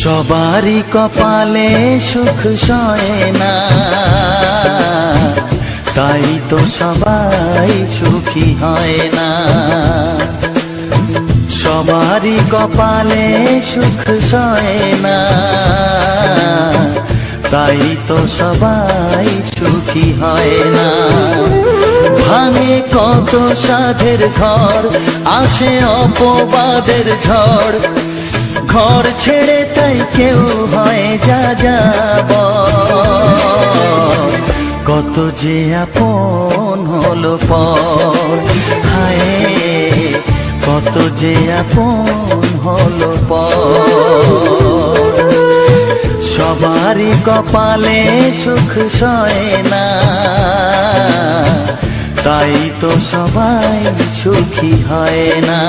সবারই কপালে সুখ সয় না, তাই তো সবাই সুখী হয় না। সবারই কপালে সুখ সয় না, তাই তো সবাই সুখী হয় না। ভাঙে কত সাধের ঘর, আসে অপবাদের ঝড়, ঘর ছেড়ে তাই কেউ হয় যা যাব। কত যে আপন হলো পর, হায় কত যে আপন হলো পর। সবারই কপালে সুখ সয় না, তাই তো সবাই সুখী হয় না।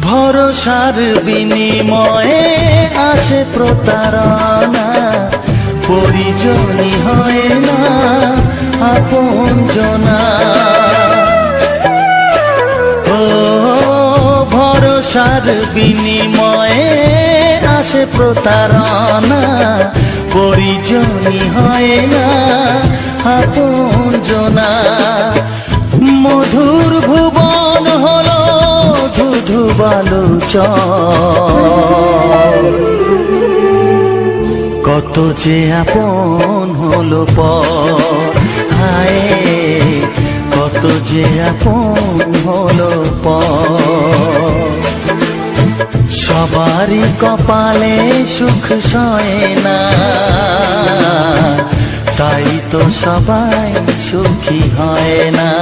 ভরসার বিনিময়ে আসে প্রতারণা, পরিজনই হয় না আপনজনা। ও ভরসার বিনিময়ে আসে প্রতারণা, পরিজনই হয় না আপনজনা। মধুর ভুবন হলো ধুধু বালুচর, কত যে আপন হলো পর, হায় কত যে আপন হলো পর। সবারই কপালে সুখ সয় না, তাই তো সবাই সুখী হয় না।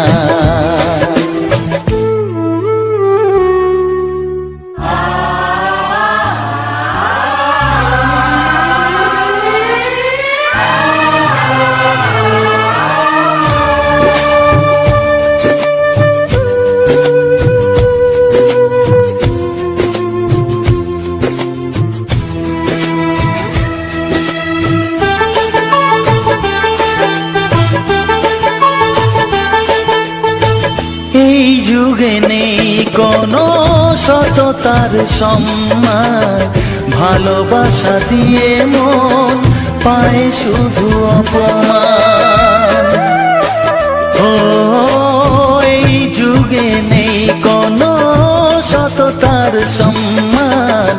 এই যুগে নেই কোনো সততার সম্মান, ভালোবাসা দিয়ে মন পায় শুধু অপমান। ও এই যুগে নেই কোনো সততার সম্মান,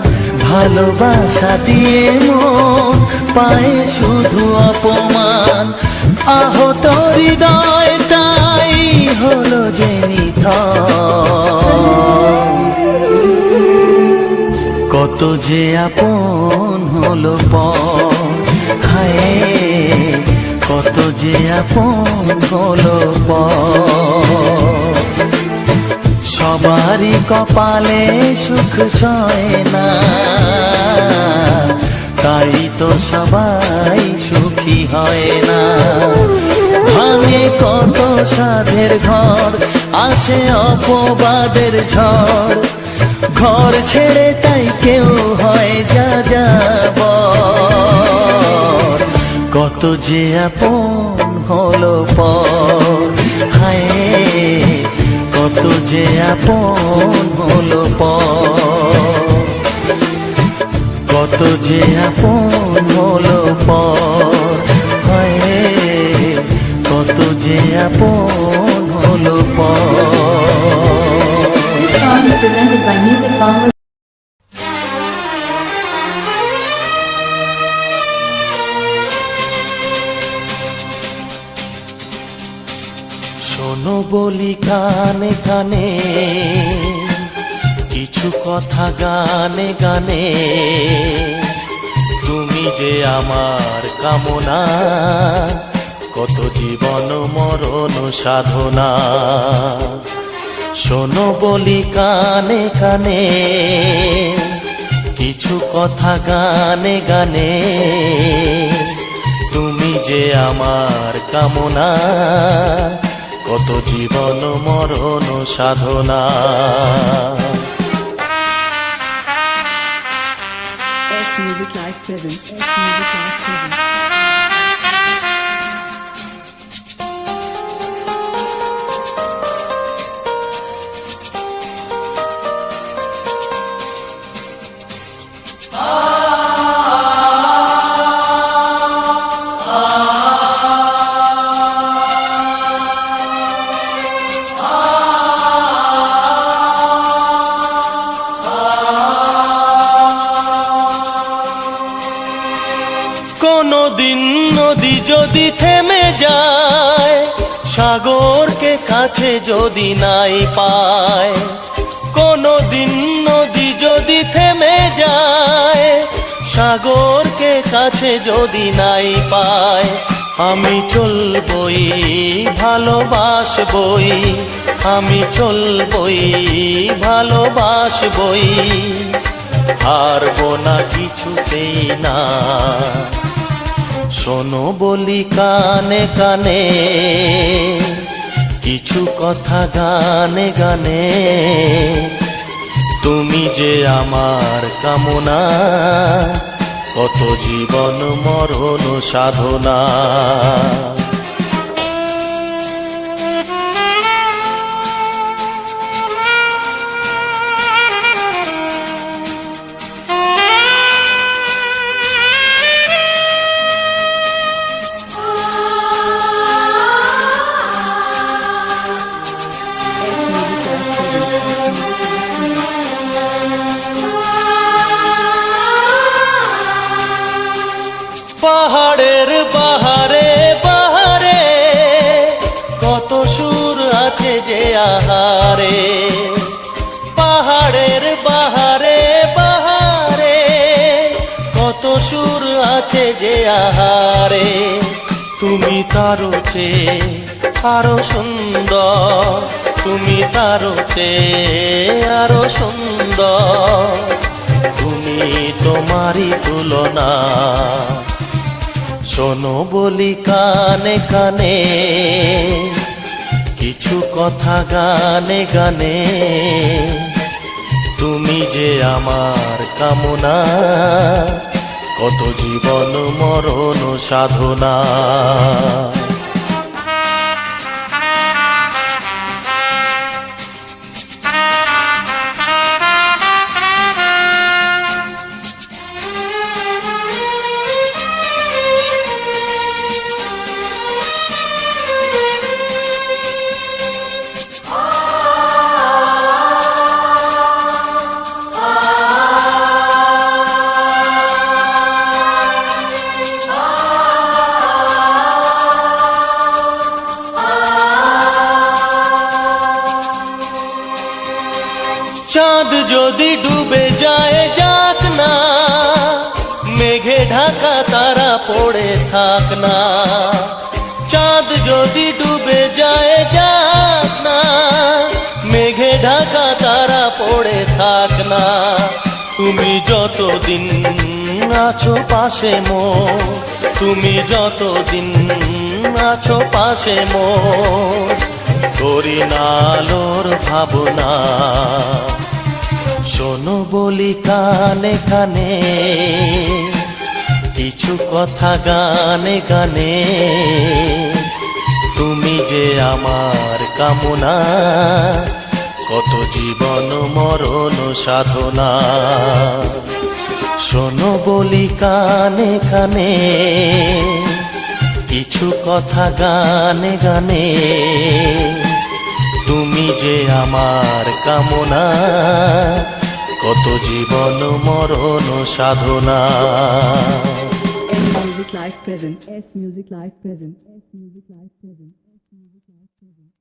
ভালোবাসা দিয়ে মন পায় শুধু অপমান। আহত হৃদয় তাই হলো যে নিথর, কত যে আপন হলো পর, হায় কত যে আপন হলো পর। সবারই কপালে সুখ সয় না, তাই তো সবাই সুখী হয় না। ভাঙে কত সাধের ঘর, আসে অপবাদের ঝড়, ঘর ছেড়ে তাই কেউ হয় যা যাব। কত যে আপন হলো পর, হায় কত যে আপন হলো পর। কত যে আপন হলো পর, হায় কত যে আপন হলো পর। This song is presented by Music Bangladesh. শোনো বলি কানে কানে, কিছু কথা গানে গানে, তুমি যে আমার কামনা, কত জীবন মরণ সাধনা। শোনো বলি কানে কানে, কিছু কথা গানে গানে, তুমি যে আমার কামনা, কত জীবন মরণ সাধনা। S Music Live present. S Music Live present. কোনদিন নদী যদি থেমে যায়, সাগরকে কাছে যদি নাই পায়, কোনদিন নদী যদি থেমে যায়, সাগরকে কাছে যদি নাই পায়, আমি চলবই ভালোবাসবই, আমি চলবই ভালোবাসবই, হারবো না কিছুতেই না। শোনো বলি কানে কানে, কিছু কথা গানে গানে, তুমি যে আমার কামনা, কত জীবন মরণ সাধনা। পাহাড়ের বাহারে বাহারে, কত সুর আছে যে আহারে, পাহাড়ের বাহারে বাহারে, কত সুর আছে যে আহারে, তুমি তারও চেয়ে আরো সুন্দর, তুমি তারও চেয়ে আরো সুন্দর, তুমি তোমারই তুলনা। শোনো বলি কানে কানে, কিছু কথা গানে গানে, তুমি যে আমার কামনা, কত জীবন মরণ সাধনা। চাঁদ যদি ডুবে যায় যাক না, মেঘে ঢাকা তারা পড়ে থাক না, চাঁদ যদি ডুবে যায় যাক না, মেঘে ঢাকা তারা পড়ে থাক না, তুমি যতদিন আছো পাশে মোর, তুমি যতদিন আছো পাশে মোর, করি না আলোর ভাবনা। শোনো বলি কানে কানে, কিছু কথা গানে গানে, তুমি যে আমার কামনা, কত জীবন মরণ সাধনা। শোনো বলি কানে কানে, কিছু কথা গানে গানে, তুমি যে আমার কামনা, কত জীবন মরণ সাধনা। S Music Live present. S Music Live present. S Music Live present. S Music Live present.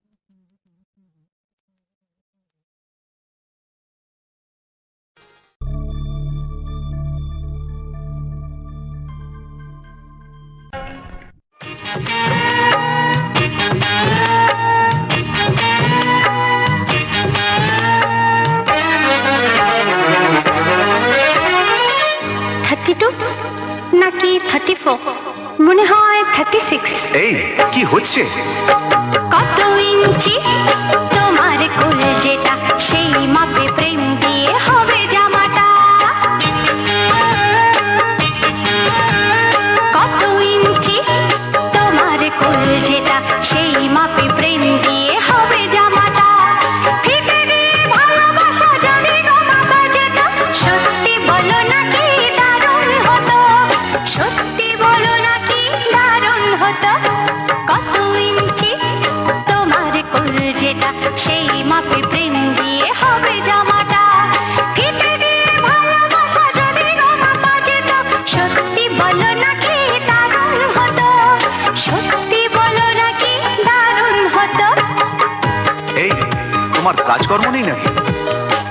32 নাকি 34, মনে হয় 36। এই কি হচ্ছে? কত ইঞ্চি তোমার কোল যেটা, সেই মাপে প্রেম দিয়ে হবে জামাটা। কত ইঞ্চি তোমার কোল যেটা, সেই মাপে প্রেম দিয়ে হবে জামাটা। ফিতে দিয়ে ভালোবাসা যদি গো মাপা যেত, সত্যি বলো নাকি দারুণ হতো, সত্যি বলো নাকি দারুণ হতো। কত ইঞ্চি তোমার কোল যেটা, সেই মাপে প্রেম দিয়ে হবে জামাটা। ফিতে দিয়ে ভালোবাসা যদি গো মাপা যেত, সত্যি বলো নাকি দারুণ হতো, সত্যি বলো নাকি দারুণ হতো। এই তোমার কাজকর্ম নেই নাকি?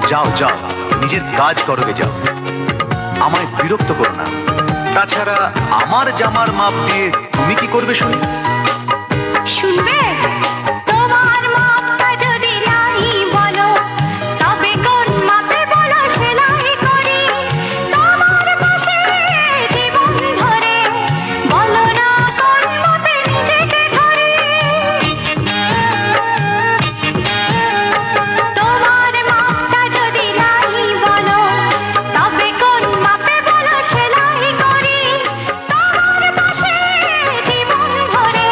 যাও যাও, নিজের কাজ করবে যাও, আমায় বিরক্ত করো না। তাছাড়া আমার জামার মাপ দিয়ে তুমি কি করবে শুনি? শুনবে? তোমার মাপটা যদি নাই বলো, তবে কোন মাপে বলো সেলাই করি তোমার পাশে জীবন ধরে। বলো না কোন মাপে নিজেকে ধরি। তোমার মাপটা যদি নাই বলো, তবে কোন মাপে বলো সেলাই করি তোমার পাশে জীবন ধরে।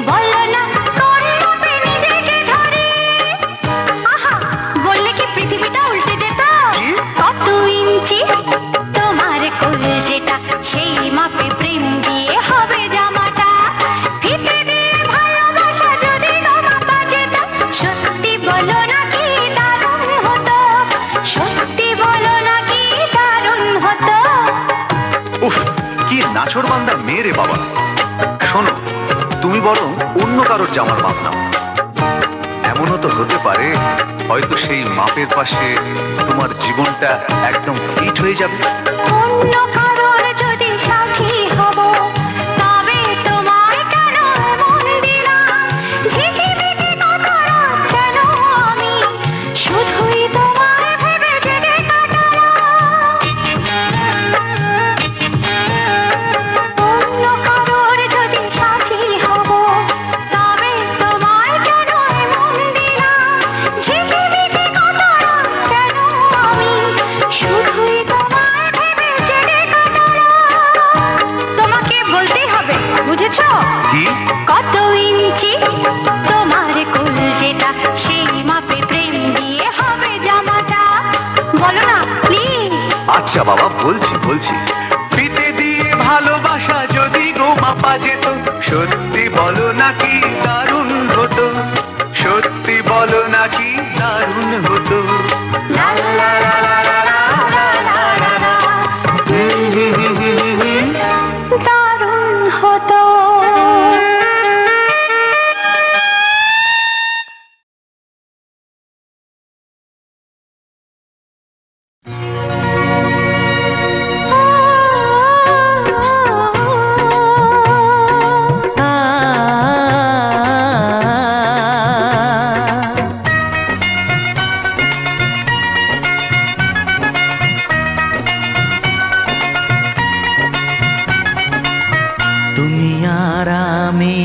বলো না কোন মাপে নিজেকে ধরি। আহা, বললে কি পৃথিবীটা উল্টে যেত? কত ইঞ্চি তোমার কোল যেটা, সেই মাপে প্রেম দিয়ে হবে জামাটা। ফিতে দিয়ে ভালোবাসা যদি গো মাপা যেত, সত্যি বলো নাকি দারুণ হতো, সত্যি বলো নাকি দারুণ হতো। উফ, কি নাছোড়বান্দা মেয়ে রে বাবা। শোনো, তুমি বরং অন্য কারোর জামার মাপ নাও। এমনও তো হতে পারে হয়তো সেই মাপের পাশে তোমার জীবনটা একদম ফিট হয়ে যাবে। অন্য কারোর যদি সাথী হব, তবে তোমায় কেন মন দিলাম? ঝিকিমিকি কত রাত কেন আমি শুধুই তোমায় ভেবে জেগে কাটালাম। অন্য কারোর যদি সাথী হব, তবে তোমায় কেন মন দিলাম? ঝিকিমিকি কত রাত কেন আমি শুধুই তোমায় ভেবে জেগে কাটালাম। তোমাকে বলতেই হবে, বুঝেছো? কি? কত ইঞ্চি তোমার কোল যেটা, সেই মাপে প্রেম দিয়ে হবে জামাটা। বলো না প্লিজ। আচ্ছা বাবা, বলছি বলছি। ফিতে দিয়ে ভালোবাসা যদি গো মাপা যেত, সত্যি বলো নাকি দারুণ হতো, সত্যি বলো নাকি দারুণ হতো। লা লা লা লা লা লা লা লা লা লা। দারুণ হতো। তুমি আর আমি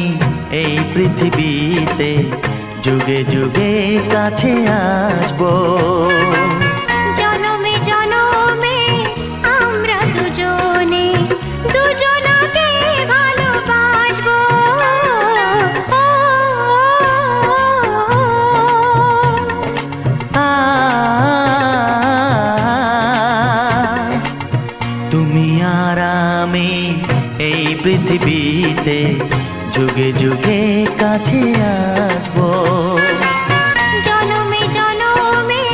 এই পৃথিবীতে যুগে যুগে কাছে আসবো। জনমে জনমে আমরা দুজনে দুজনকে ভালোবাসবো। তুমি আর আমি এই পৃথিবীতে যুগে যুগে কাছে আসবো। জনমে জনমে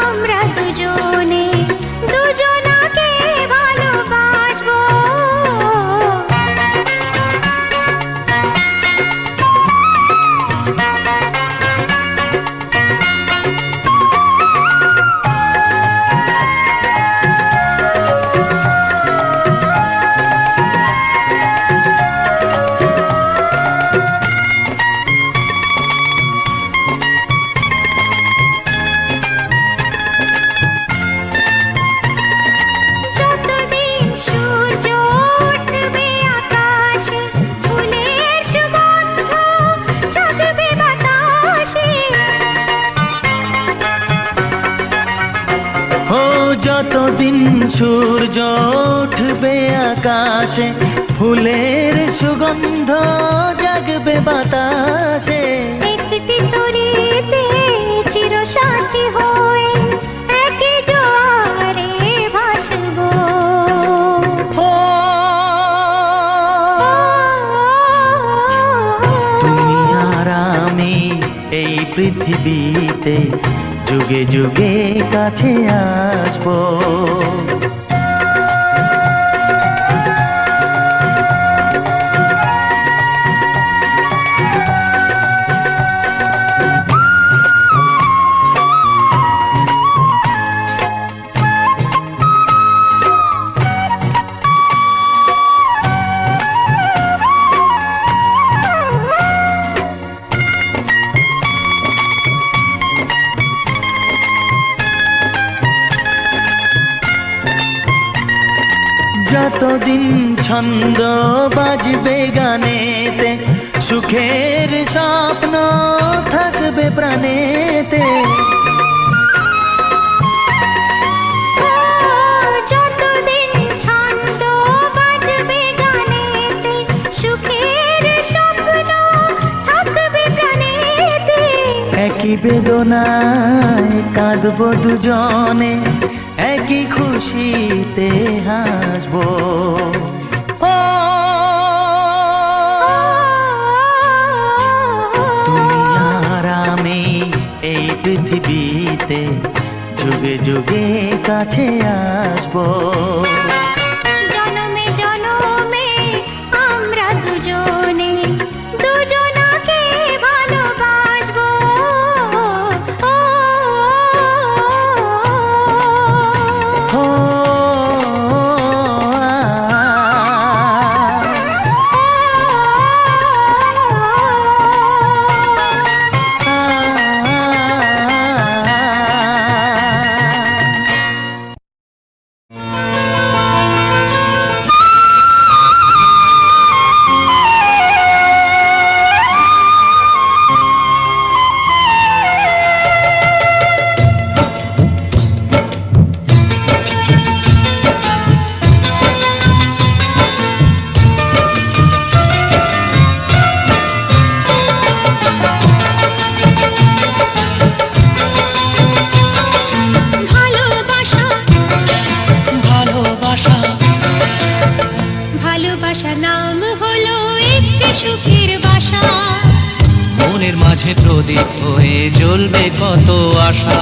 আমরা দুজনে দুজনকে ভালোবাসবো। যতদিন সূর্য উঠবে আকাশে, ফুলের সুগন্ধ জাগবে বাতাসে। একটি তরিতে চিরসাথী হয়ে একই জোয়ারে ভাসবো। ও তুমি আর আমি এই পৃথিবীতে যুগে যুগে কাছে আসবো। যতদিন ছন্দ বাজবে গানেতে, সুখের স্বপ্ন থাকবে প্রাণেতে। যতদিন ছন্দ বাজবে গানেতে, সুখের স্বপ্ন থাকবে প্রাণেতে। একই বেদনায় কাঁদবো দুজনে, একই খুশিতে হাসবো। ও তুমি আর আমি এই পৃথিবীতে যুগে যুগে কাছে আসবো। জনমে জনমে আমরা দুজনে দুজনাকে ভালোবাসবো। ও ভালোবাসা নাম হলো একটি সুখের বাসা। মনের মাঝে প্রদীপ হয়ে জ্বলবে কত আশা।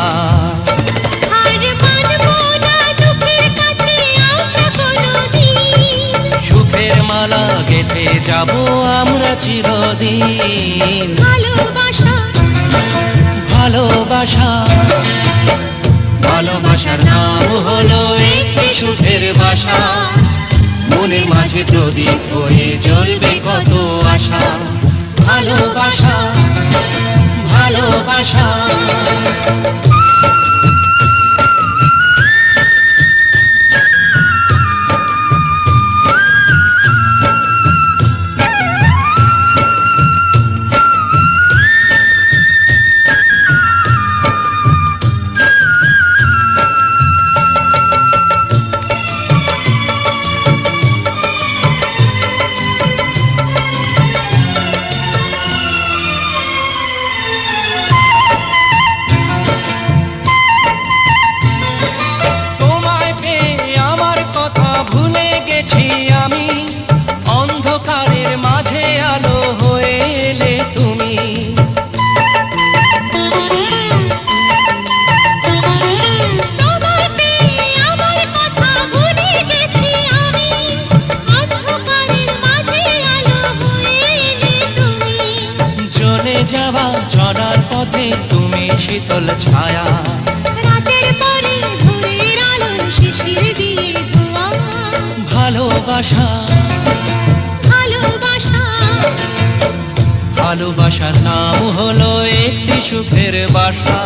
আর মানবো না দুঃখের কাছে আমরা কোনোদিন। সুখের মালা গেঁথে যাব আমরা চিরদিন। ভালোবাসা ভালোবাসা ভালোবাসার নাম হলো একটি সুখের বাসা। মনের মাঝে প্রদীপ হয়ে জ্বলবে কত আশা। ভালোবাসা ভালোবাসা। যাওয়া চলার পথে তুমি শীতল ছায়া। রাতের পরে ভোরের আলো শিশির দিয়ে ধোয়া। ভালোবাসা ভালোবাসা ভালোবাসার নাম হলো একটি সুখের বাসা।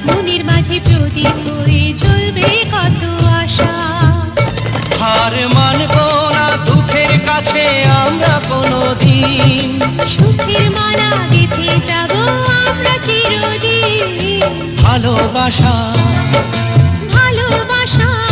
মনের মাঝে প্রদীপ হয়ে জ্বলবে কত আশা। হার মানব না দুঃখের কাছে আমরা কোনোদিন। সুখের মালা গেঁথে যাব আমরা চিরদিন। ভালোবাসা ভালোবাসা ভালোবাসা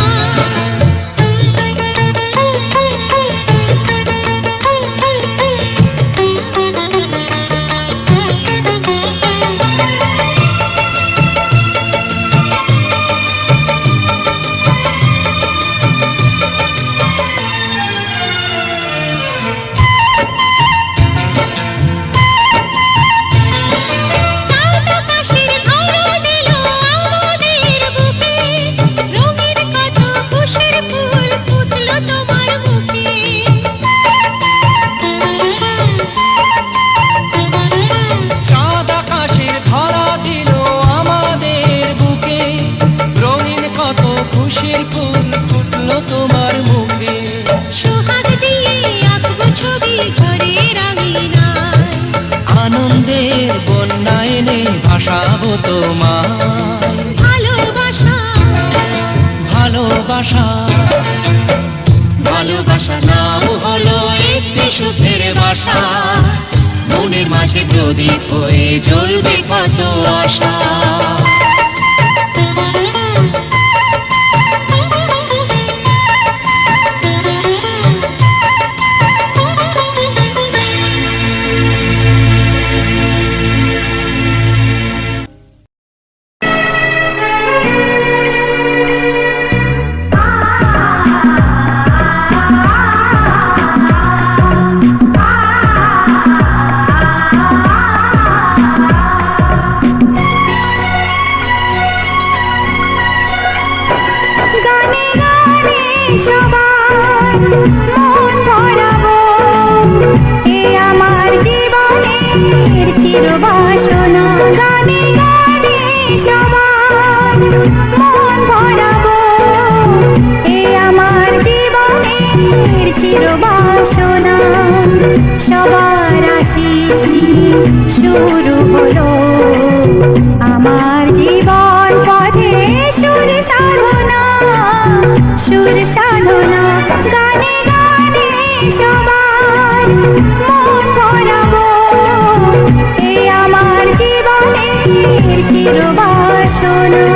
ভাসাবো তোমায় ভালোবাসা ভালোবাসা ভালোবাসা নাম হলো একটি সুখের বাসা মনের মাঝে প্রদীপ হয়ে জ্বলবে কত আশা চিরবাসনা গানে গানে সবার মন ভরাবো এ আমার জীবনের চিরবাসনা সবার আশিস শুরু হলো আমার জীবন পথে সুর সাধনা গানে গানে সবার মন ভরাবো আমার জীবনের চিরবাসনা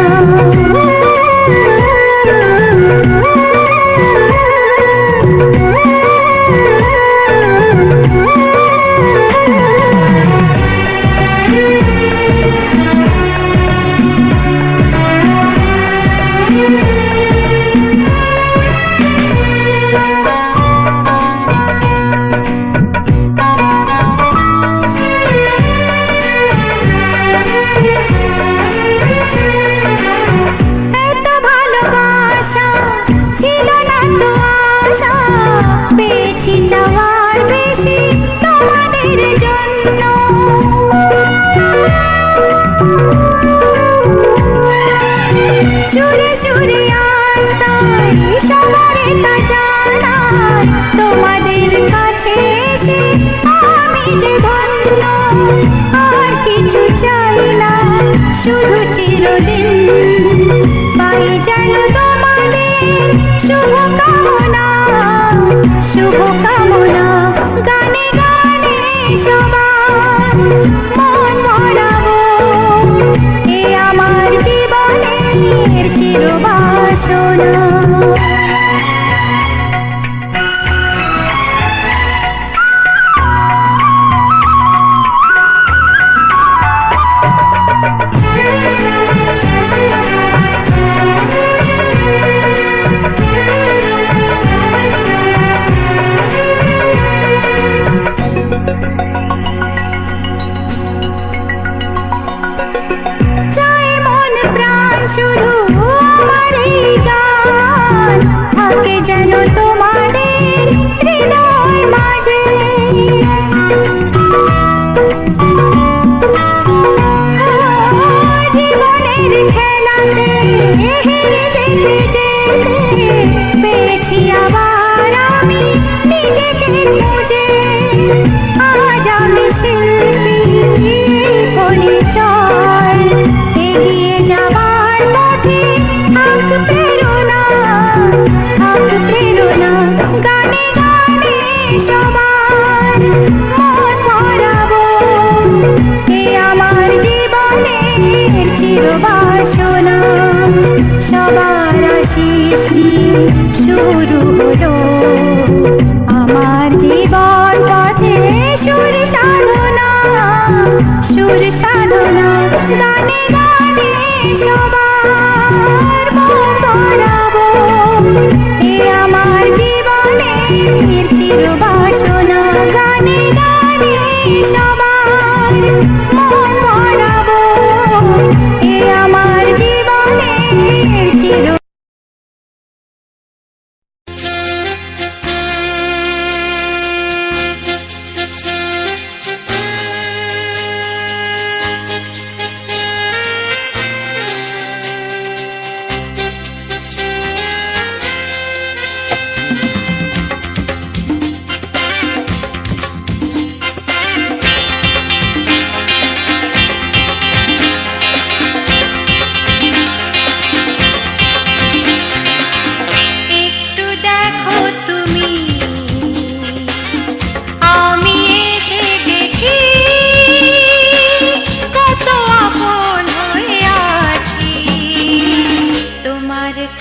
তোমাদের কাছে এসে আমি যে ধন্য আর কিছু চাই না শুধু চিরদিন পাই যেন তোমাদের শুভকামনা গানে গানে সবার মন ভরাবো এ আমার জীবনের চিরবাসনা যেন তোমাদের হৃদয় মাঝে জীবনের খেলাতে হেরে যেতে পেয়েছি আবার আমি নিজেকে খুঁজে আজ আমি শিল্পী পরিচয় এগিয়ে যাবার পথে প্রেরণা গানে গানে সবার মন ভরাবো এ আমার জীবনের চিরবাসনা সবার আশীর্বাদ হাসি শুরু হলো আমার জীবন পথে সুর সাধনা গানে গানে সবার মন ভরাবো এ আমার জীবনের চিরবাসনা গানে গানে সবার মন ভরাবো এ আমার জীবনের চির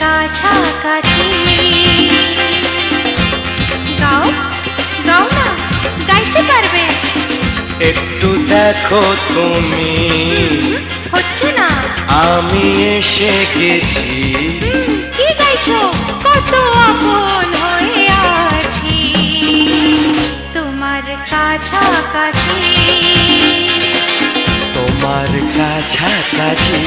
কাছাকাছি গাও গাও না গাইতে পারবে একটু দেখো তুমি হচ্ছে না আমি এসে গেছি কি গাইছো কত আপন হয়ে আছি তোমার কাছাকাছি তোমার কাছাকাছি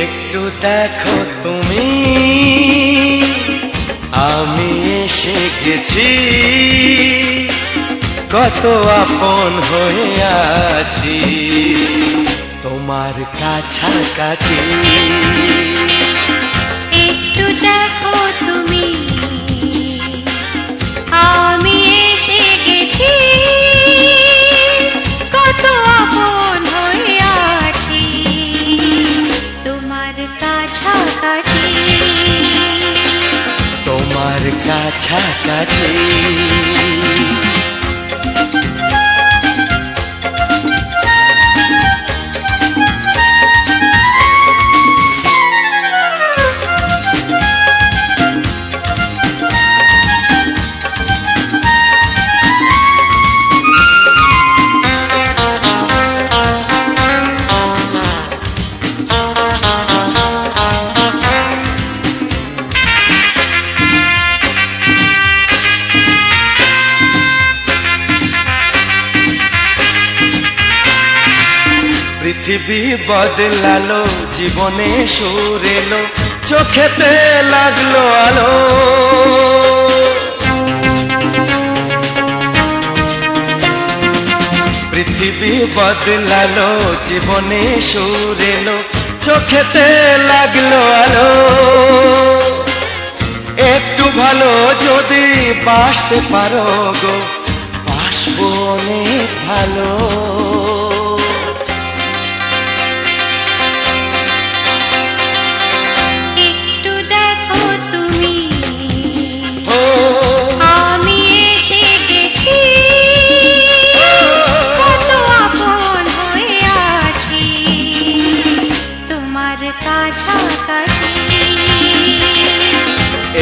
একটু দেখো তুমি আমি এসে গেছি কত আপন হয়ে আছি তোমার কাছাকাছি একটু দেখো তুমি আমি এসে গেছি কত আপন হয়ে আছি তোমার কাছাকাছি তোমার কাছাকাছি পৃথিবী বদলালো জীবনে সুর এলো চোখেতে লাগলো আলো পৃথিবী বদলালো জীবনে সুর এলো চোখেতে লাগলো আলো একটু ভালো যদি বাসতে পারো গো বাসবো অনেক ভালো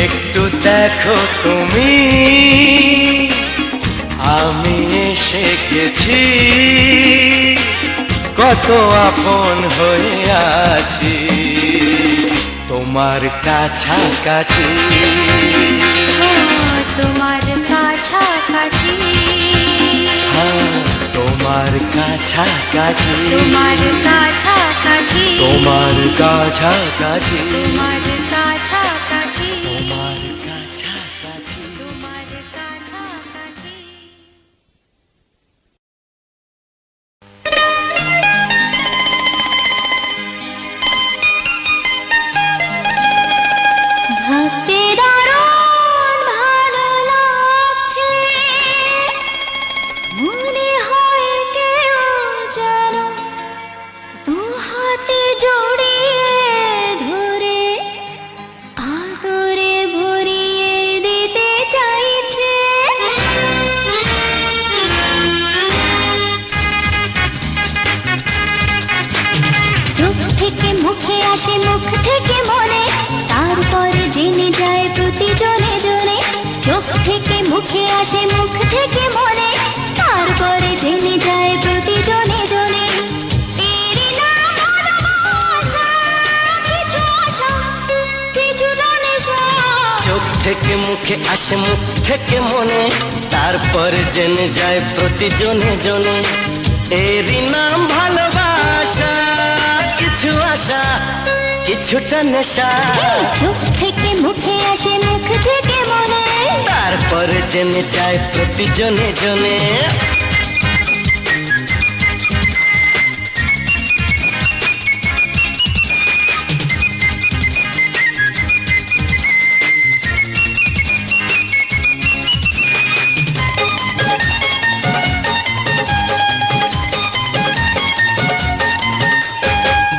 একটু দেখো তুমি আমি এসে গেছি কত আপন হয়ে আছি তোমার কাছাকাছি, তোমার কাছাকাছি, তোমার কাছাকাছি, তোমার কাছাকাছি, তোমার কাছাকাছি, তোমার কাছাকাছি, তোমার কাছাকাছি। তোমার কাছাকাছি। ভাবতে দারুণ ভালো লাগছে, মনে হয় কেউ যেন দু হাতে জড়িয়ে ধরে আদরে ভরিয়ে দিতে চাইছে। চোখ থেকে মুখে আসে, মুখ থেকে মনে, তারপরে জেনে যায় প্রতি জনে জনে। চোখ থেকে মুখে আসে, মুখ থেকে মনে, তারপরে জেনে যায় প্রতি জনে জনে। এরই নাম ভালোবাসা, কিছু আশা, কিছুটা নেশা। চোখ থেকে মুখে আসে, মুখ থেকে মনে, তারপর জেনে যায় প্রতি জনে জনে। এরই নাম ভালোবাসা, কিছু আশা, কিছুটা নেশা। চোখ থেকে মুখে আসে, মুখ থেকে মনে, তারপর জেনে যায় প্রতি জনে জনে।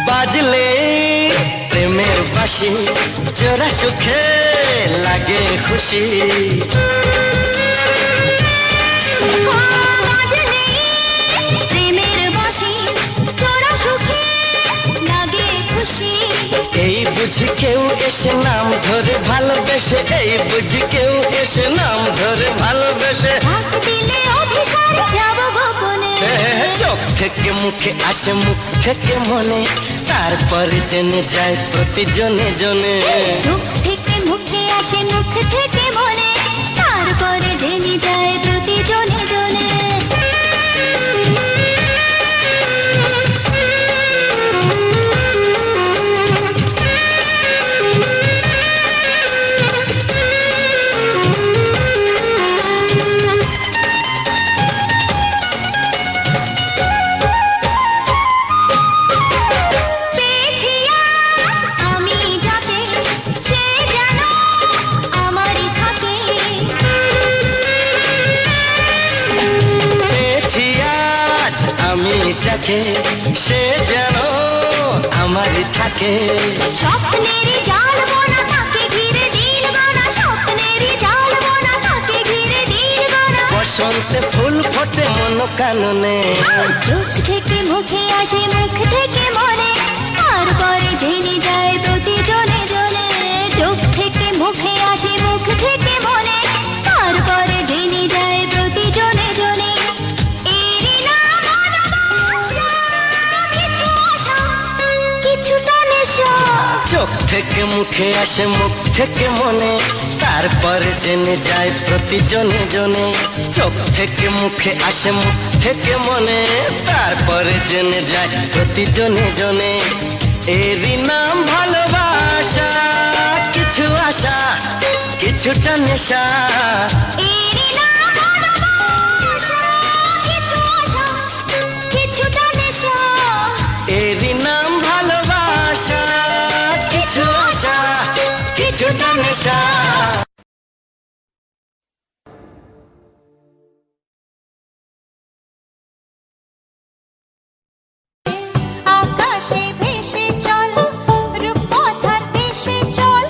বাজলে প্রেমের বাঁশি, জোড়া সুখে লাগে খুশি। বাজলে প্রেমের বাঁশি, জোড়া সুখে লাগে খুশি। এই বুঝি কেউ এসে নাম ধরে ভালোবেসে, এই বুঝি কেউ এসে নাম ধরে ভালোবেসে। ডাক দিলে অভিসার যাব গোপনে। চোখ থেকে মুখে আসে, মুখ থেকে মনে, তারপর জেনে যায় প্রতি জনে জনে। চোখ থেকে মুখে আসে, মুখ থেকে মনে, তারপরে জেনে যায় প্রতি জনে জনে। পেয়েছি আজ আমি যাকে, সে যেন আমারই থাকে। পেয়েছি আজ আমি যাকে, সে যেন আমারই থাকে। স্বপ্নেরই জাল বোনা তাকে ঘিরে দিল গোনা, স্বপ্নেরই জাল বোনা তাকে ঘিরে দিল গোনা। বসন্তে ফুল ফোটে মন কাননে। চোখ থেকে মুখে আসে, মুখ থেকে মনে, তারপরে জেনে যায় প্রতি জনে জনে। চোখ থেকে মুখে আসে, মুখ থেকে মনে, তারপরে জেনে যায় প্রতি জনে জনে। এরই নাম ভালোবাসা, কিছু আশা, কিছুটা নেশা। চোখ থেকে মুখে আসে, মুখ থেকে মনে, তারপর জেনে যায় প্রতি জনে জনে। চোখ থেকে মুখে আসে, মুখ থেকে মনে, তারপর জেনে যায় প্রতি জনে জনে। এরই নাম ভালোবাসা, কিছু আশা, কিছুটা নেশা। এরই নাম ভালোবাসা, কিছু আশা, কিছুটা নেশা। এরই নাম ভালোবাসা, কিছু আশা, কিছুটা নেশা। আকাশে ভেসে চল, রূপকথার দেশে চল,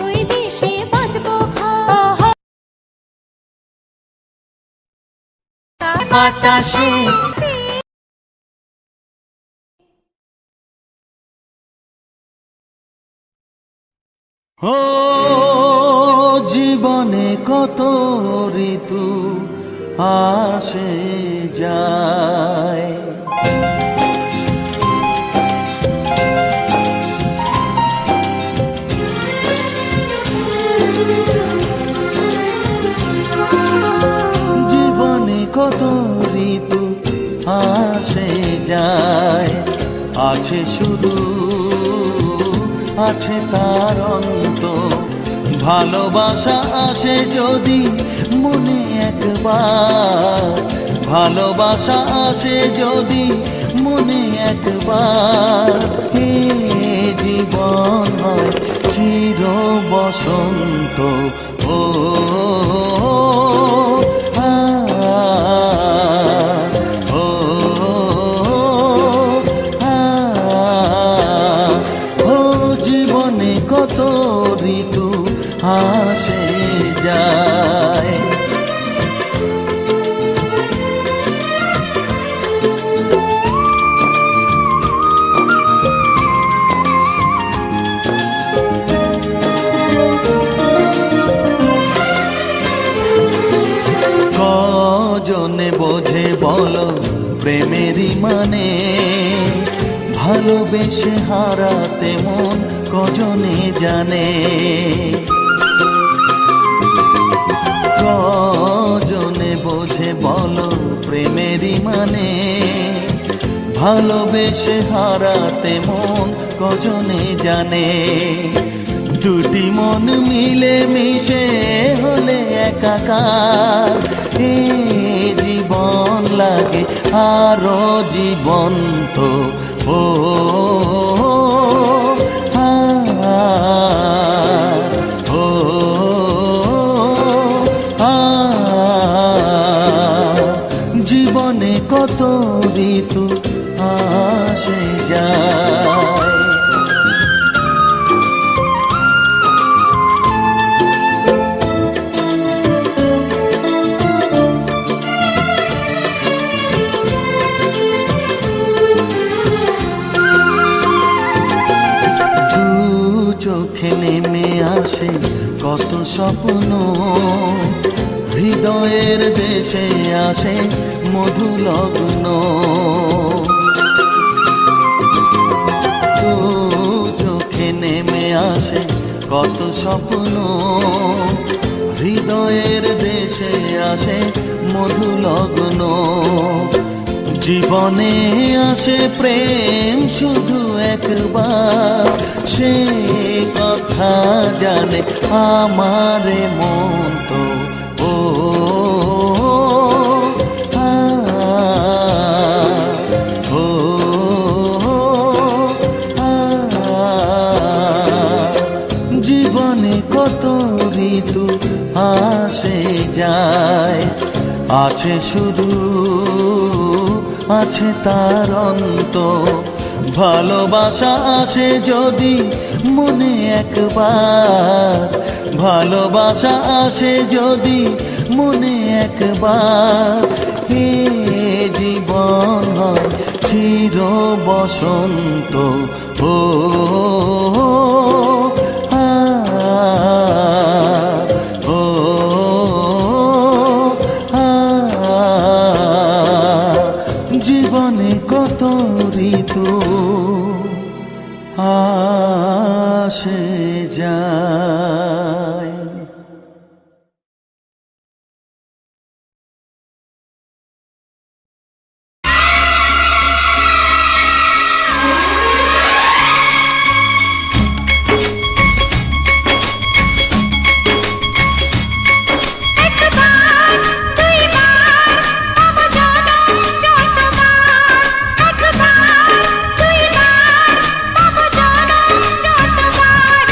ওই দেশে বাঁধবো ঘর। বাতাসে ও জীবনে কত ঋতু আসে যায়, ঋতু আসে যায়, আছে শুধু আছে তার অন্ত। ভালোবাসা আসে যদি মনে একবার, ভালোবাসা আসে যদি মনে একবার। হে জীবন হয় চির বসন্ত, ও আ, ও আ, ও জীবনে কত ঋতু আসে যায়। কজনে বোঝে বলো প্রেমেরই মানে, ভালোবেসে হারাতে মন কজনে জানে। কজনে বোঝে বলো প্রেমেরই মানে, ভালোবেসে হারাতে মন কজনে জানে। দুটি মন মিলে মিশে হলে একাকার, এ জীবন লাগে আরো জীবন্ত। ও আ, ও আ, জীবনে কত ঋতু আসে যায়। চোখে নেমে আসে কত স্বপ্ন, হৃদয়ের দেশে আসে মধু লগ্ন। চোখে নেমে আসে কত স্বপ্ন, হৃদয়ের দেশে আসে মধু লগ্ন। জীবনে আসে প্রেম শুধু একবার, সে কথা জানে আমারে মন তো। ও আ, ও আ, জীবনে কত ঋতু আসে যায়, আছে শুধু আছে তার অন্ত। ভালোবাসা আসে যদি মনে একবার, ভালোবাসা আসে যদি মনে একবার। হে জীবন হয় চির বসন্ত, ও আ, ও আ, জীবনে কত ঋতু আসে যায়। একবার দুইবার তব জনম যতবার,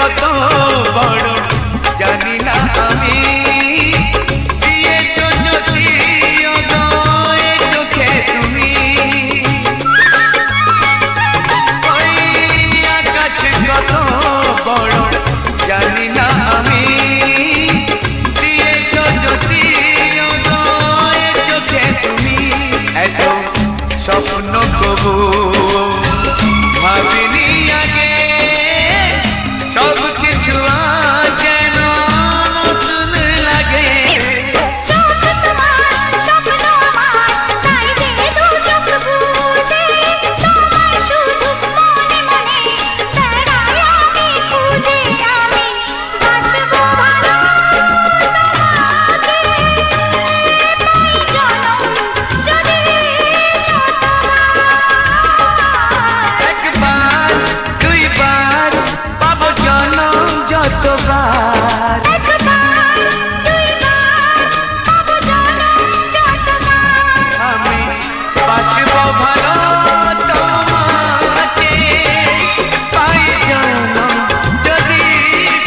কত বড় জানি না আমি দিয়েছো যদি অদয় চোখে তুমি ওই আকাশ কত বড় জানি না আমি দিয়েছো যদি অদয় চোখে তুমি এত স্বপ্ন কবু ভাবিনি আগে সব কিছু যেন নতুন লাগে চোখ তোমার স্বপ্ন আমার তাই যে দু চোখ বুঝে তোমায় শুধু মনে মনে বেড়াই আমি খুঁজে আমি বাসবো ভালো তোমাকে তাই জনম যদি একবার দুইবার পাবো জনম যতবার আমি বাসবো ভালো তোমাকে পাই জনম যদি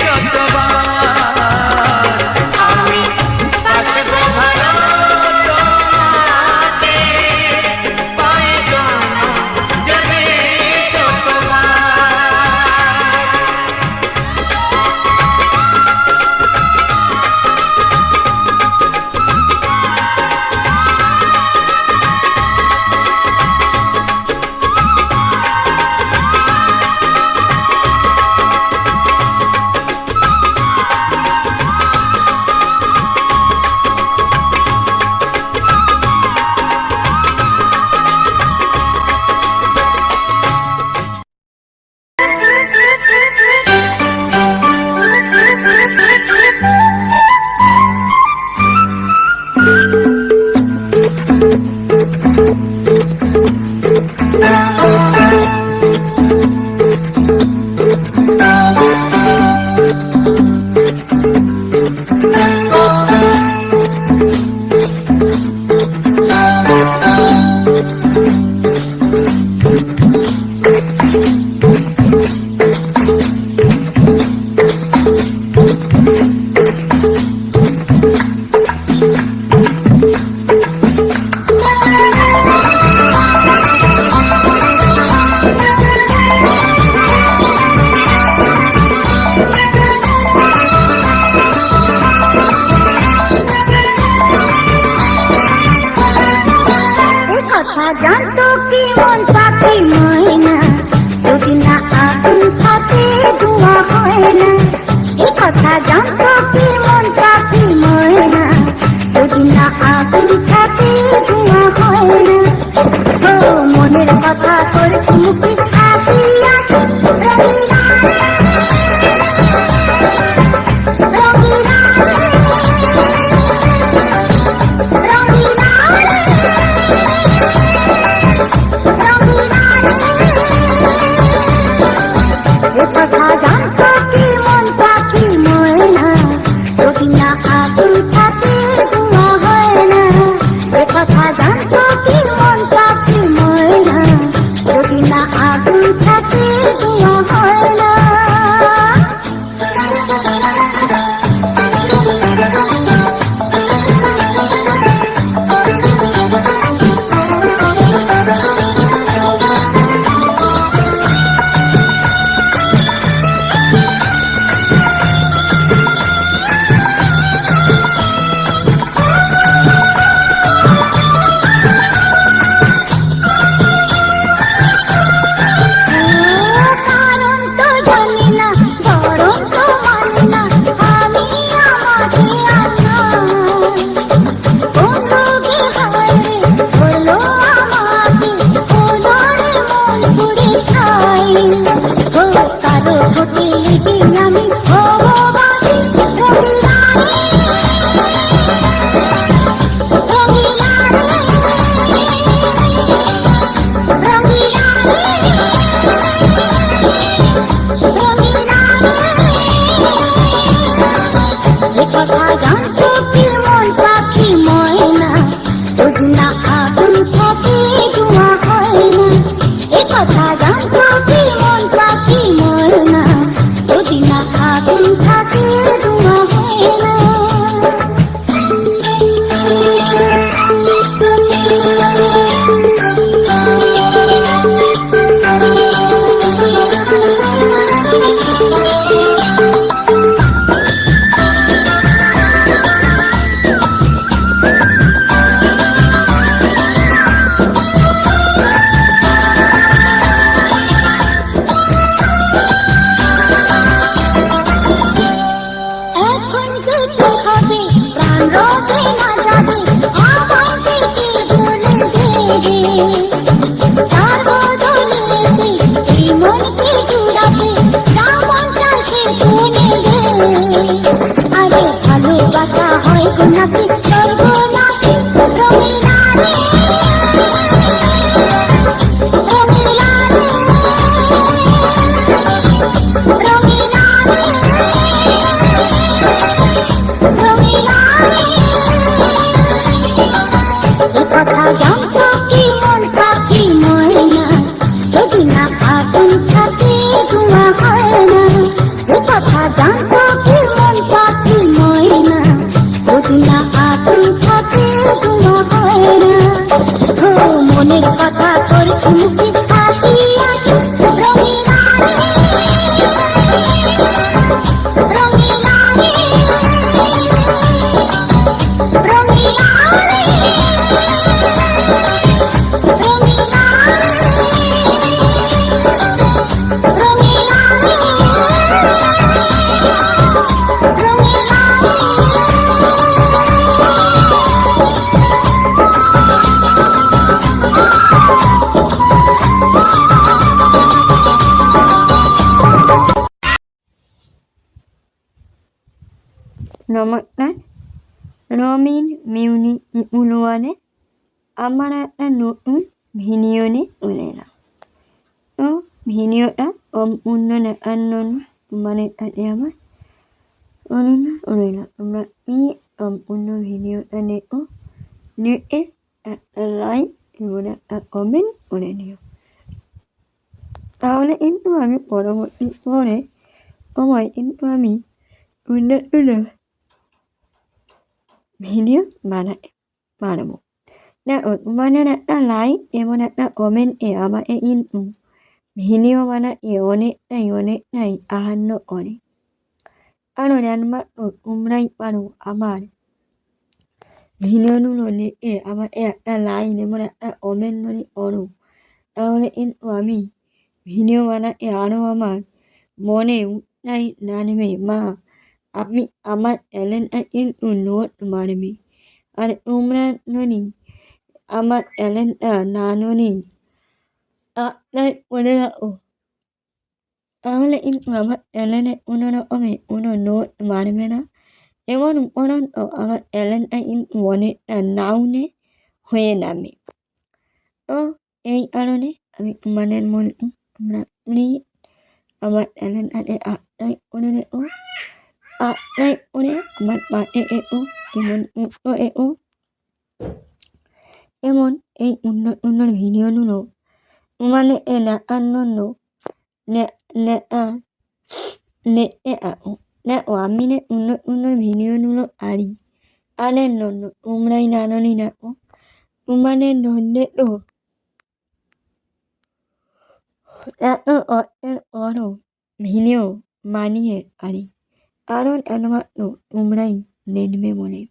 যতবার আমি বাসবো ভালো তোমাকে পাই জনম যদি যতবার কথা জানতো কি মন পাখি ময়না যদি না আগুন থাকে ধোঁয়া হয় না এই কথা জানতো কি মন পাখি ময়না যদি না আগুন থাকে ধোঁয়া হয় না ও মনের কথা করছি মুখে হাসি হাসি রঙিলা কথা জানতো কি মন পাখি ময়না যদি না আগুন থাকে ধোঁয়া হয় না কথা জানতো কি মন পাখি ময়না যদি না আগুন থাকে ধোঁয়া হয় না কথা জানতো কি মন পাখি ময়না যদি না তার বদলে এই মনকে জুড়াতে যা মন চায় সে তুলে দে। আরে ভালোবাসা হয় গো নাকি সর্বনাশী, রঙিলা রে রঙিলা রে রঙিলা রে রঙিলা রে। এ কথা জানতো কি মন পাখি ময়না, যদি না আগুন থাকে ধোঁয়া হয় না। এ কথা জানতো কি মন পাখি ময়না, যদি না আগুন থাকে ধোঁয়া হয় না। ও মনের কথা করছি মুখে হাসি হাসি, রঙিলা রে রঙিলা রে রঙিলা রে রঙিলা রে রঙিলা রে রঙিলা নমস্কার, রমিন মিউনি ইউনুয়ানে আমার একটা নতুন ভিডিও নিয়ে চলে এলাম। তো ভিডিওটা সম্পূর্ণ দেখার জন্য তোমাদের কাছে আমার অনুরোধ রইল, তোমরা কি সম্পূর্ণ ভিডিওটা দেখো, দেখে একটা লাইক এবং একটা কমেন্ট করে নিও। তাহলে কিন্তু আমি পরবর্তী পরে সময় কিন্তু আমি সুন্দর সুন্দর ভিডিও বানাতে পারবো। দেখো, তোমাদের একটা লাইক এবং একটা কমেন্টে আমাকে কিন্তু ভিডিও বানাতে অনেকটাই সাহায্য করে। কারণ একমাত্র তোমরাই পারো আমার ভিডিওগুলো দেখে আমাকে একটা লাইক এবং একটা কমেন্ট যদি করো, তাহলে কিন্তু আমি ভিডিও বানাতে আরও আমার মনে উৎসাহ জাগবে বা আমি আমার চ্যানেলটা কিন্তু গ্রোথ বাড়বে। আর তোমরা যদি আমার চ্যানেলটা না যদি সাবস্ক্রাইব করে রাখো, তাহলে কিন্তু আমার চ্যানেলে কোনো রকমের কোনো গ্রোথ বাড়বে না এবং উপরন্তু আমার চ্যানেলটা কিন্তু অনেকটা ডাউনে হয়ে যাবে। তো এই কারণে আমি তোমাদের বলছি, তোমরা প্লিজ আমার চ্যানেলটাকে সাবস্ক্রাইব করে রেখো, সাবস্ক্রাইব করে আমার পাশে এসো এবং উৎস এসো এবং এই সুন্দর ভিডিওগুলো তোমাদের দেখার জন্য দেখতে থাকো। দেখো, আমি যে সুন্দর ভিডিওগুলো আনি তাদের জন্য তোমরাই জানোই দেখো, তোমাদের জন্যে তো এত কষ্টের পরও ভিডিও বানিয়ে আনি, কারণ একমাত্র তোমরাই দেখবে বলে।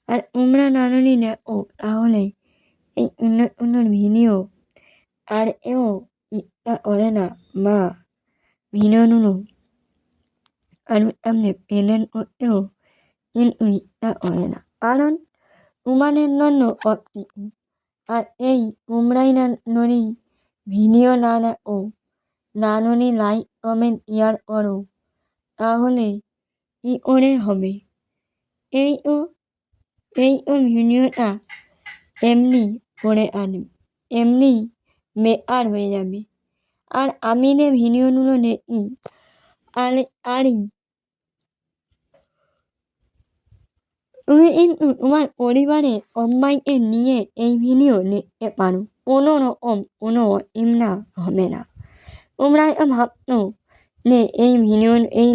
আর তোমরা জানোই দেখো, তাহলে এই সুন্দর ভিডিও আর এও ইচ্ছা করে না বা ভিডিওগুলো আরও সামনে প্রেজেন্ট করতেও কিন্তু ইচ্ছা করে না, কারণ তোমাদের জন্য সব কিছু। আর এই তোমরাই যদি ভিডিও না দেখো, না যদি লাইক কমেন্ট শেয়ার করো, তাহলে কী করে হবে? এই তো ভিডিওটা এমনি করে আনবে, এমনি বেকার হয়ে যাবে। আর আমি যে ভিডিওগুলো দেখি আরই তুমি কিন্তু তোমার পরিবারের সবাইকে নিয়ে এই ভিডিও দেখতে পারো, কোনো রকম কোনো চিন্তা হবে না। তোমরা ভাবছো যে এই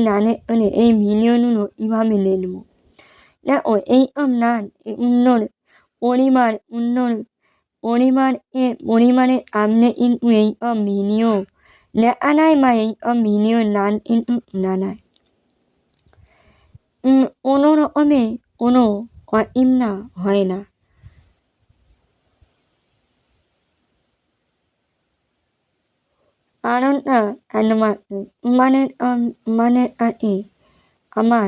গানের এই ভিডিওগুলো কীভাবে দেখবো। দেখো, এইসব নাচ পরিবারের সামনে কিন্তু এইসব ভিডিও দেখা যায় বা এইসব ভিডিওর নাচ কিন্তু শোনা যায়। কোনো রকমে কোনো অচিন্তা হয় না। কারণটা একমাত্র তোমাদের কাছে আমার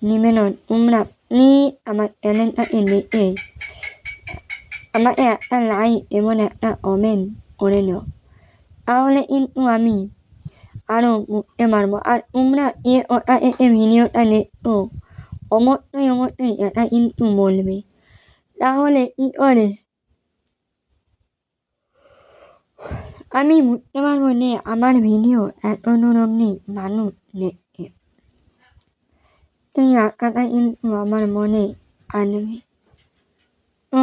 নিবেদন, তোমরা ni আমার ট্যালেন্টটা এনে আমাকে একটা লাইক এবং একটা কমেন্ট করে নিও, তাহলে কিন্তু আমি আরও উঠতে পারবো। আর তোমরা ওটা ভিডিওটা দেখো অবশ্যই এটা কিন্তু বলবে, তাহলে কি করে আমি বুঝতে পারবো যে আমার ভিডিও এত ধরনের মানুষ দেখছে। এই আশাটা কিন্তু আমার মনে আনবে। তো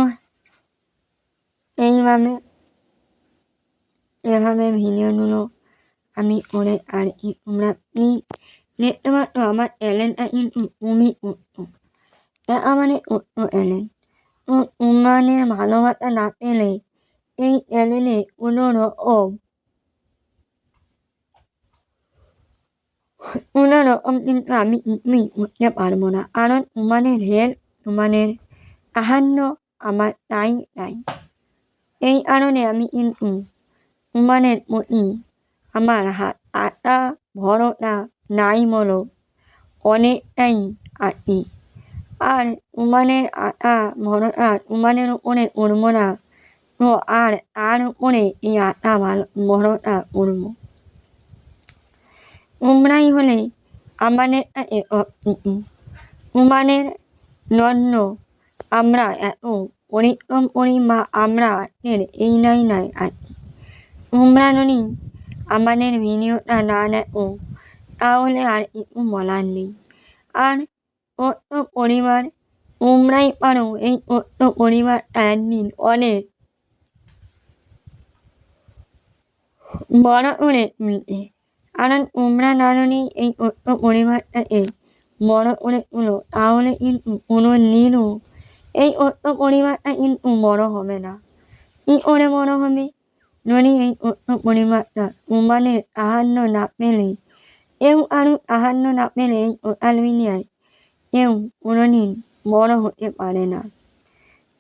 এভাবে ভিডিওগুলো আমি করে আর কি তোমরা প্লিজ দেখতে পাচ্ছ আমার ট্যালেন্টটা কিন্তু খুবই উত্তম, আমাদের উত্তম ট্যালেন্ট। তো তোমাদের ভালোবাসা না পেলে এই চ্যানেলে কোনো রকম কিন্তু আমি কিছুই করতে পারবো না, কারণ তোমাদের হেল্প, তোমাদের সাহায্য আমার চাই। এই কারণে আমি কিন্তু তোমাদের প্রতি আমার আশা ভরসা নাই বলো অনেকটাই আছি। আর তোমাদের আশা ভরসা তোমাদের উপরে করবো না তো আর তার উপরে এই আশা ভরসা করবো। তোমরাই হলে আমাদের কাছে সবকিছু, তোমাদের জন্য আমরা এত পরিশ্রম করি বা আমরা আজকের এই নাই আছি। তোমরা যদি আমাদের ভিডিওটা না দেখো তাহলে আর কিছু বলার নেই। আর ছোট্ট পরিবার, তোমরাই পারো এই ছোট্ট পরিবারটা একদিন অনেক বড় করে তুলতে। কারণ তোমরা না যদি এই ছোট্ট পরিবারটাকে বড় করে তুলো তাহলে কিন্তু কোনো দিনও এই ছোট্ট পরিবারটা কিন্তু বড় হবে না। কী করে বড় হবে? যদি এই ছোট্ট পরিবারটা তোমাদের সাহায্য না পেলে, কেউ কারো সাহায্য না পেলে এই সোশ্যাল মিডিয়ায় কেউ কোনোদিন বড় হতে পারে না।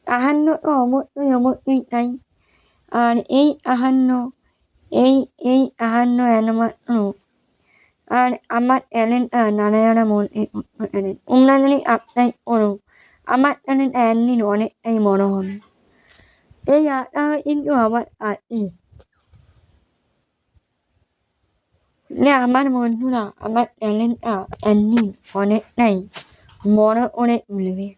সাহায্য তো অবশ্যই চাই। আর এই সাহায্য একমাত্র আর আমার ট্যালেন্টটা যারা মনে ট্যালেন্ট, তোমরা যদি সাবস্ক্রাইব করো আমার চ্যানেলটা একদিন অনেকটাই বড় হবে। এই আশা কিন্তু আমার আছে যে আমার বন্ধুরা আমার চ্যানেলটা একদিন অনেকটাই বড় করে তুলবে।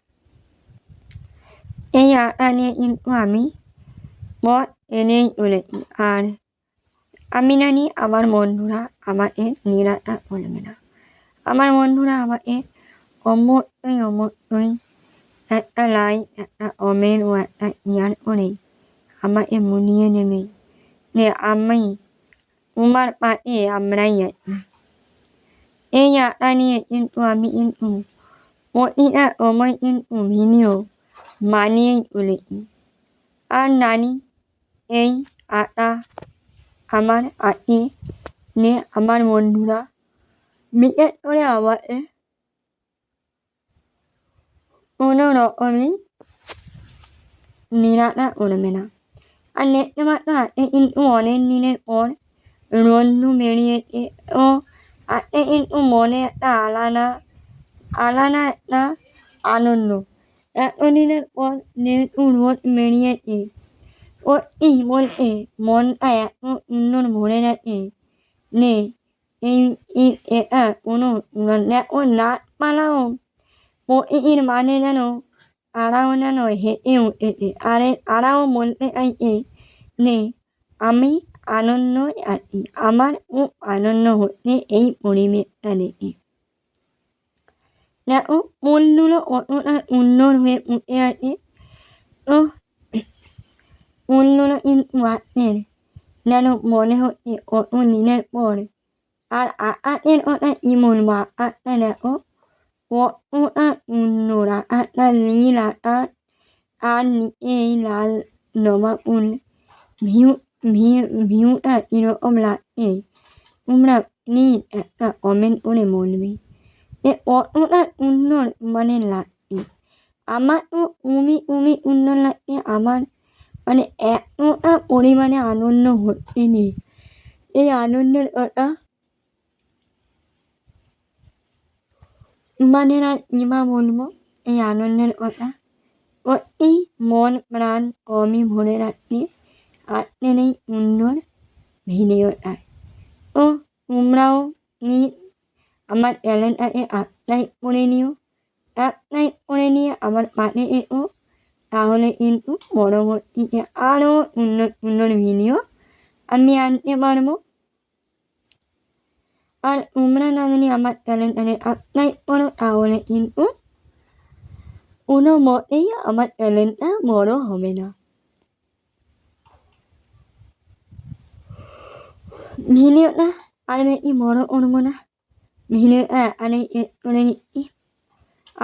এই আশা নিয়ে কিন্তু আমি পথ এনেই চলেছি। আর আমি জানি আমার বন্ধুরা আমাকে নিরাশা করবে না। আমার বন্ধুরা আমাকে অবশ্যই একটা লাইক, একটা কমেন্ট ও একটা শেয়ার করে আমাকে মনিয়ে নেবে যে আমি তোমার পাশে আমরাই আছি। এই আশা নিয়ে কিন্তু আমি কিন্তু প্রতিটা সময় কিন্তু ভিডিও বানিয়েই চলেছি। আর জানি এই আশা আমার আছে যে আমার বন্ধুরা বিশেষ করে আমাকে কোনো রকমই নিরাশা করবে না। আর দেখতে পাচ্ছ আজকে কিন্তু অনেক দিনের পর বন্ধু বেরিয়েছে। ও আজকে কিন্তু মনে একটা আলাদা একটা আনন্দ। এতদিনের পর যেহেতু রোদ বেরিয়েছে, সত্যি বলতে মনটা এত সুন্দর ভরে গেছে যে এটা কোনো দেখো গাছপালাও প্রকৃতির মাঝে যেন তারাও যেন হেঁটে উঠেছে। আর তারাও বলতে চাইছে যে আমি আনন্দই আছি, আমার খুব আনন্দ হচ্ছে এই পরিবেশটা দেখে। দেখো ফুলগুলো কতটা সুন্দর হয়ে ফুটে আছে। তো ফুলগুলো কিন্তু আজকের যেন মনে হচ্ছে কত দিনের পর। আর আকাশের কথা কি বলবো, আকাশটা দেখো কতটা সুন্দর, আকাশটা নীল আকাশ আর নিচে এই লাল জবা ফুল। ভিউটা কীরকম লাগছে তোমরা প্লিজ একটা কমেন্ট করে বলবে যে কতটা সুন্দর মানে লাগছে। আমার তো খুবই সুন্দর লাগছে। আমার মানে এতটা পরিমাণে আনন্দ হচ্ছে যে এই আনন্দের কথা মানে আর কী বা বলবো। এই আনন্দের কথা অতি মন প্রাণ অমি ভরে রাখি আপনার এই সুন্দর ভিডিওটায়। তো তোমরাও আমার চ্যানেলটাকে সাবস্ক্রাইব করে নিও, সাবস্ক্রাইব করে নিয়ে আমার পাশে এসো, তাহলে কিন্তু পরবর্তীতে আরও সুন্দর সুন্দর ভিডিও আমি আনতে পারবো। আর তোমরা না যদি আমার চ্যানেলটাকে সাবস্ক্রাইব করো তাহলে কিন্তু কোনো মতেই আমার চ্যানেলটা বড় হবে না। ভিডিওটা আর বেশি বড় করবো না, ভিডিওটা এখানেই শেষ করে নিচ্ছি।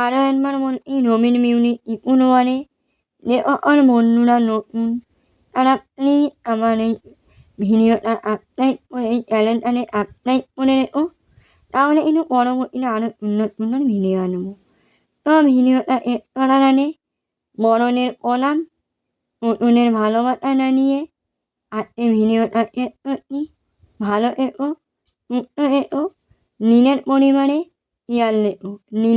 আরও একবার বলছি, রবিন মিউজিক ইউটিউবারে যে সকল বন্ধুরা নতুন তারা প্লিজ আমার এই ভিডিওটা সাবস্ক্রাইব করে এই চ্যানেলটাকে সাবস্ক্রাইব করে রেখো, তাহলে কিন্তু পরবর্তীতে আরও সুন্দর সুন্দর ভিডিও আনবো। তো ভিডিওটা শেষ করার আগে বড়দের প্রণাম, নতুনের ভালোবাসা জানিয়ে আজকে ভিডিওটা শেষ করছি। ভালো থেকো, সুস্থ থেকো, নিজের পরিবারে খেয়াল রেখো।